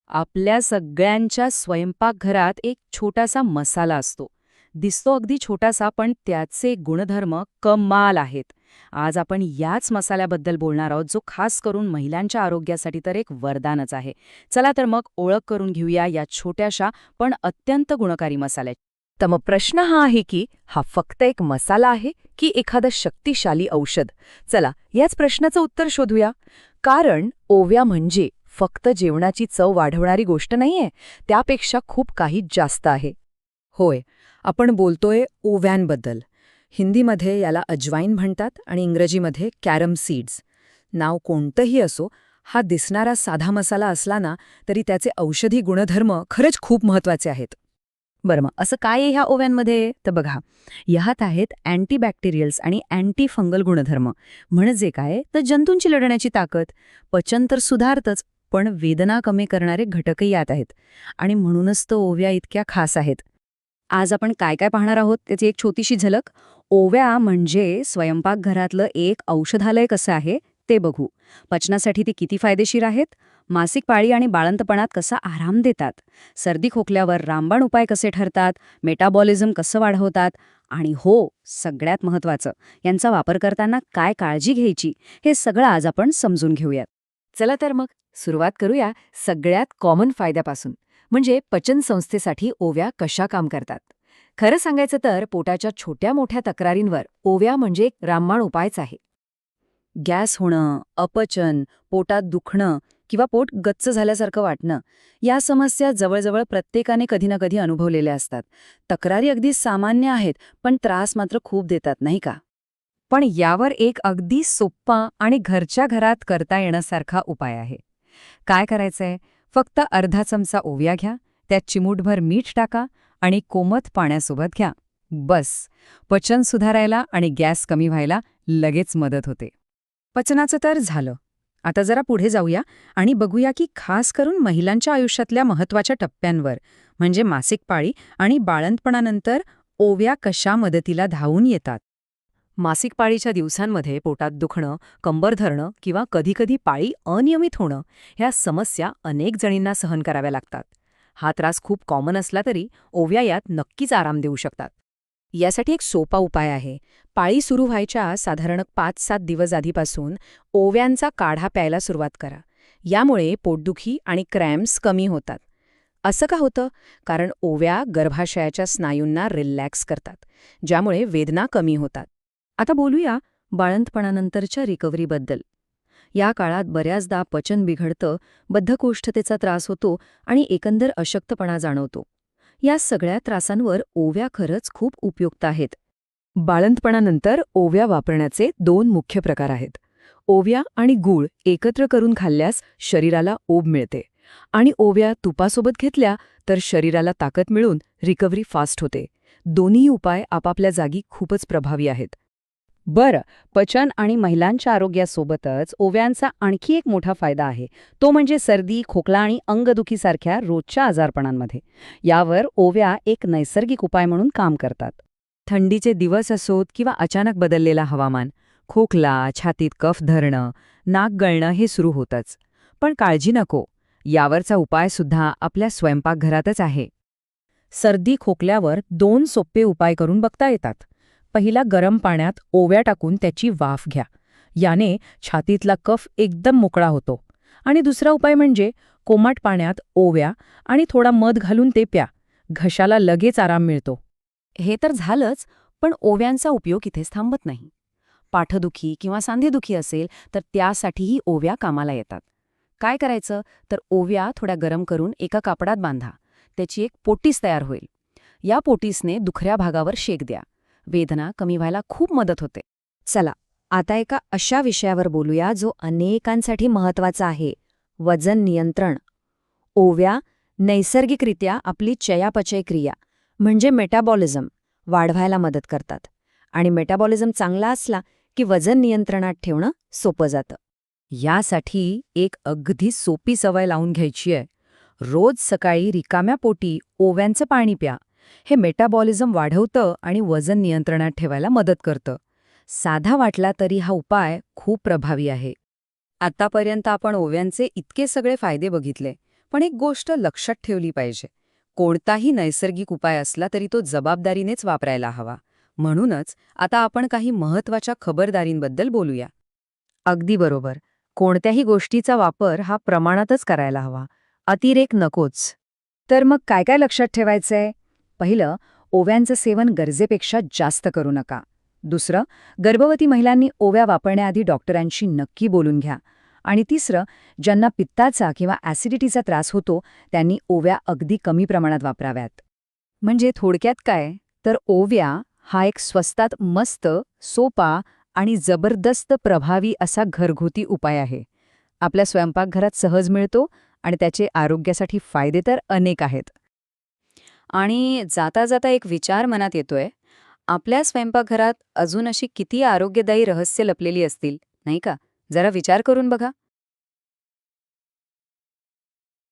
आपल्या सगळ्यांच्या स्वयंपाकघरात एक छोटासा मसाला असतो. दिसतो अगदी छोटासा, पण त्याचे गुणधर्म कमाल आहेत. आज आपण याच मसाल्याबद्दल बोलणार आहोत, जो खास करून महिलांच्या आरोग्यासाठी तर एक वरदानच आहे. चला तर मग ओळख करून घेऊया या छोट्याशा पण अत्यंत गुणकारी मसाल्याची. तर मग प्रश्न हा आहे की हा फक्त एक मसाला आहे की एखादं शक्तिशाली औषध. चला याच प्रश्नाचं उत्तर शोधूया. कारण ओव्या म्हणजे फक्त जेवणाची चव वाढवणारी गोष्ट नाहीये, त्यापेक्षा खूप काही जास्त आहे. होय, आपण बोलतोय ओव्यांबद्दल. हिंदीमध्ये याला अजवाईन म्हणतात आणि इंग्रजीमध्ये कॅरम सीड्स. नाव कोणतंही असो, हा दिसणारा साधा मसाला असला ना तरी त्याचे औषधी गुणधर्म खरंच खूप महत्त्वाचे आहेत. बरं, मग असं काय आहे ह्या ओव्यांमध्ये? तर बघा, ह्यात आहेत अँटीबॅक्टेरियल्स आणि अँटी फंगल गुणधर्म. म्हणजे काय, तर जंतूंची लढण्याची ताकद. पचन तर सुधारतच, पण वेदना कमी करणारे घटकही यात आहेत. आणि म्हणूनच तर ओव्या इतक्या खास आहेत. आज आपण काय काय पाहणार आहोत त्याची एक छोटीशी झलक. ओव्या म्हणजे स्वयंपाकघरातलं एक औषधालय कसं आहे ते बघू. पचनासाठी ते किती फायदेशीर आहेत, मासिक पाळी आणि बाळंतपणात कसा आराम देतात, सर्दी खोकल्यावर रामबाण उपाय कसे ठरतात, मेटाबॉलिझम कसं वाढवतात, आणि हो, सगळ्यात महत्त्वाचं, यांचा वापर करताना काय काळजी घ्यायची, हे सगळं आज आपण समजून घेऊयात. चला तर मग सुरुवात करूया सगळ्यात कॉमन फायद्यापासून, म्हणजे पचन संस्थेसाठी ओव्या कशा काम करतात. खरं सांगायचं तर पोटाच्या छोट्या मोठ्या तक्रारींवर ओव्या म्हणजे एक रामबाण उपायच आहे. गॅस होणं, अपचन, पोटात दुखणं किंवा पोट गच्च झाल्यासारखं वाटणं, या समस्या जवळजवळ प्रत्येकाने कधी ना कधी अनुभवलेल्या असतात. तक्रारी अगदी सामान्य आहेत, पण त्रास मात्र खूप देतात, नाही का? पण यावर एक अगदी सोप्पा आणि घरच्या घरात करता येण्यासारखा उपाय आहे. काय करायचंय? फक्त अर्धा चमचा ओव्या घ्या, त्यात चिमूटभर मीठ टाका आणि कोमट पाण्यासोबत घ्या. बस, पचन सुधारायला आणि गॅस कमी व्हायला लगेच मदत होते. पचनाचं तर झालं. आता जरा पुढे जाऊया आणि बघूया की खास करून महिलांच्या आयुष्यातल्या महत्त्वाच्या टप्प्यांवर, म्हणजे मासिक पाळी आणि बाळंतपणानंतर ओव्या कशा मदतीला धावून येतात. मासिक पाळीच्या दिवसांमध्ये पोटात दुखणं, कंबर धरणं किंवा कधीकधी पाळी अनियमित होणं, ह्या समस्या अनेक जणींना सहन कराव्या लागतात. हा त्रास खूप कॉमन असला तरी ओव्या यात नक्कीच आराम देऊ शकतात. यासाठी एक सोपा उपाय आहे. पाळी सुरू व्हायच्या साधारण 5-7 दिवस आधीपासून ओव्यांचा काढा प्यायला सुरुवात करा. यामुळे पोटदुखी आणि क्रॅम्प्स कमी होतात. असं का होतं? कारण ओव्या गर्भाशयाच्या स्नायूंना रिलॅक्स करतात, ज्यामुळे वेदना कमी होतात. आता बोलूया बाळंतपणानंतरच्या रिकव्हरीबद्दल. या काळात बऱ्याचदा पचन बिघडतं, बद्धकोष्ठतेचा त्रास होतो आणि एकंदर अशक्तपणा जाणवतो. या सगळ्या त्रासांवर ओव्या खरंच खूप उपयुक्त आहेत. बाळंतपणानंतर ओव्या वापरण्याचे 2 मुख्य प्रकार आहेत. ओव्या आणि गूळ एकत्र करून खाल्ल्यास शरीराला ओभ मिळते आणि ओव्या तुपासोबत घेतल्या तर शरीराला ताकद मिळून रिकव्हरी फास्ट होते. दोन्ही उपाय आपापल्या जागी खूपच प्रभावी आहेत. बरं, पचन आणि महिलांच्या आरोग्यासोबतच ओव्यांचा आणखी एक मोठा फायदा आहे. तो म्हणजे सर्दी, खोकला आणि अंगदुखीसारख्या रोजच्या आजारपणांमध्ये. यावर ओव्या एक नैसर्गिक उपाय म्हणून काम करतात. थंडीचे दिवस असोत किंवा अचानक बदललेला हवामान, खोकला, छातीत कफ धरणं, नाक गळणं हे सुरू होतंच. पण काळजी नको, यावरचा उपायसुद्धा आपल्या स्वयंपाकघरातच आहे. सर्दी खोकल्यावर 2 सोपे उपाय करून बघता येतात. पहिला, गरम पाण्यात ओव्या टाकून त्याची वाफ घ्या. याने छातीतला कफ एकदम मोकळा होतो. आणि दुसरा उपाय म्हणजे कोमट पाण्यात ओव्या आणि थोडा मध घालून ते प्या. घशाला लगेच आराम मिळतो. हे तर झालंच, पण ओव्यांचा उपयोग इथेच थांबत नाही. पाठदुखी किंवा सांधेदुखी असेल तर त्यासाठीही ओव्या कामाला येतात. काय करायचं, तर ओव्या थोड्या गरम करून एका कापडात बांधा. त्याची एक पोटीस तयार होईल. या पोटीसने दुखऱ्या भागावर शेक द्या. वेदना कमी व्हायला खूप मदत होते. चला, आता एका अशा विषयावर बोलूया जो अनेकांसाठी महत्त्वाचा आहे: वजन नियंत्रण. ओव्या नैसर्गिकरित्या आपली चयापचय क्रिया म्हणजे मेटाबॉलिझम वाढवायला मदत करतात. आणि मेटाबॉलिझम चांगला असला की वजन नियंत्रणात ठेवणं सोपं जातं. यासाठी एक अगदी सोपी सवय लावून घ्यायची आहे. रोज सकाळी रिकाम्या पोटी ओव्यांचं पाणी प्या. हे मेटाबॉलिझम वाढवतं आणि वजन नियंत्रणात ठेवायला मदत करतं. साधा वाटला तरी हा उपाय खूप प्रभावी आहे. आतापर्यंत आपण ओव्यांचे इतके सगळे फायदे बघितले, पण एक गोष्ट लक्षात ठेवली पाहिजे. कोणताही नैसर्गिक उपाय असला तरी तो जबाबदारीनेच वापरायला हवा. म्हणूनच आता आपण काही महत्त्वाच्या खबरदारींबद्दल बोलूया. अगदी बरोबर. कोणत्याही गोष्टीचा वापर हा प्रमाणातच करायला हवा. अतिरेक नकोच. तर मग काय काय लक्षात ठेवायचंय? पहिलं, ओव्यांचं सेवन गरजेपेक्षा जास्त करू नका. दुसरं, गर्भवती महिलांनी ओव्या वापरण्याआधी डॉक्टरांशी नक्की बोलून घ्या. आणि तिसरं, ज्यांना पित्ताचा किंवा ॲसिडिटीचा त्रास होतो त्यांनी ओव्या अगदी कमी प्रमाणात वापराव्यात. म्हणजे थोडक्यात काय, तर ओव्या हा एक स्वस्तात मस्त, सोपा आणि जबरदस्त प्रभावी असा घरगुती उपाय आहे. आपल्या स्वयंपाकघरात सहज मिळतो आणि त्याचे आरोग्यासाठी फायदे तर अनेक आहेत. आणि जाता जाता एक विचार मनात येतोय, आपल्या स्वयंपाकघरात अजून अशी किती आरोग्यदायी रहस्य लपलेली असतील, नाही का? जरा विचार करून बघा.